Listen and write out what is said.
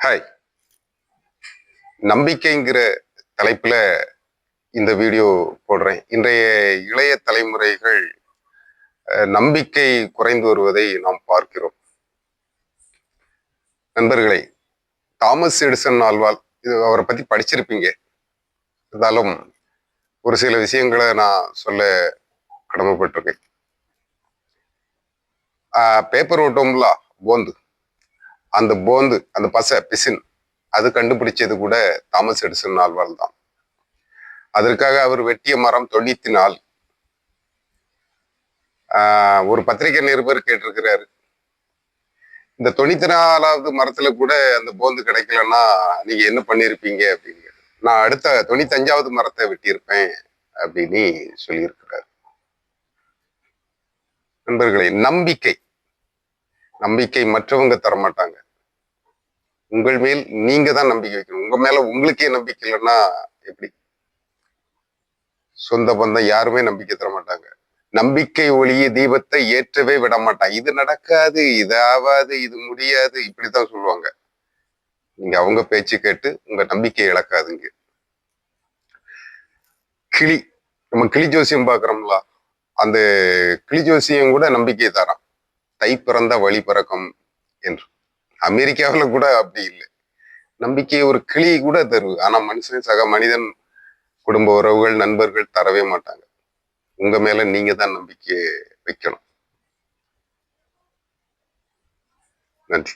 Hi. நம்பிக்கைங்கிற தலைப்புல இந்த video போடுறேன். இன்றைய இளைய தலைமுறைகள் நம்பிக்கை குறைந்து வருவதை நாம் பார்க்கிறோம். நண்பர்களே, தாமஸ் எடிசன் ஆல்வால் இது அவரை பத்தி படிச்சிருப்பீங்க. இருந்தாலும் ஒரு சில விஷயங்களை நான் சொல்ல கடமைப்பட்டிருக்கேன். பேப்பர் ஓட்டோம்ல போந்து, அந்த பசை பிசின் அது கண்டுபிடிச்சது கூட தாமஸ் எடிசன் ஆல்வால் தான். அதற்காக அவர் வெட்டிய மரம் 94. ஒரு பத்திரிகை நிருபர் கேட்டிருக்கிறாரு, இந்த 94வது மரத்துல கூட அந்த போந்து கிடைக்கலன்னா நீங்க என்ன பண்ணிருப்பீங்க அப்படின்னு. நான் அடுத்த 95வது மரத்தை வெட்டியிருப்பேன் அப்படின்னு சொல்லியிருக்கிறார். நண்பர்களே, நம்பிக்கை மற்றவங்க தரமாட்டாங்க. உங்கள் மேல் நீங்க தான் நம்பிக்கை வைக்கணும். உங்க மேல உங்களுக்கே நம்பிக்கை இல்லைன்னா எப்படி? சொந்த பந்தம் யாருமே நம்பிக்கை தர மாட்டாங்க. நம்பிக்கை ஒளிய தீபத்தை ஏற்றவே விட மாட்டான். இது நடக்காது, இது ஆகாது, இது முடியாது, இப்படித்தான் சொல்லுவாங்க. நீங்க அவங்க பேச்சு கேட்டு உங்க நம்பிக்கையை இழக்காதுங்க. நம்ம கிளி ஜோசியம் பாக்குறோம்ல, அந்த கிளி ஜோசியம் கூட நம்பிக்கை தரான். தை பிறந்த வழி பிறக்கும் என்று. அமெரிக்காவில கூட அப்படி இல்லை. நம்பிக்கையை ஒரு கிளி கூட தருவு. ஆனா மனுஷன், சக மனிதன், குடும்ப உறவுகள், நண்பர்கள் தரவே மாட்டாங்க. உங்க மேல நீங்க தான் நம்பிக்கை வைக்கணும். நன்றி.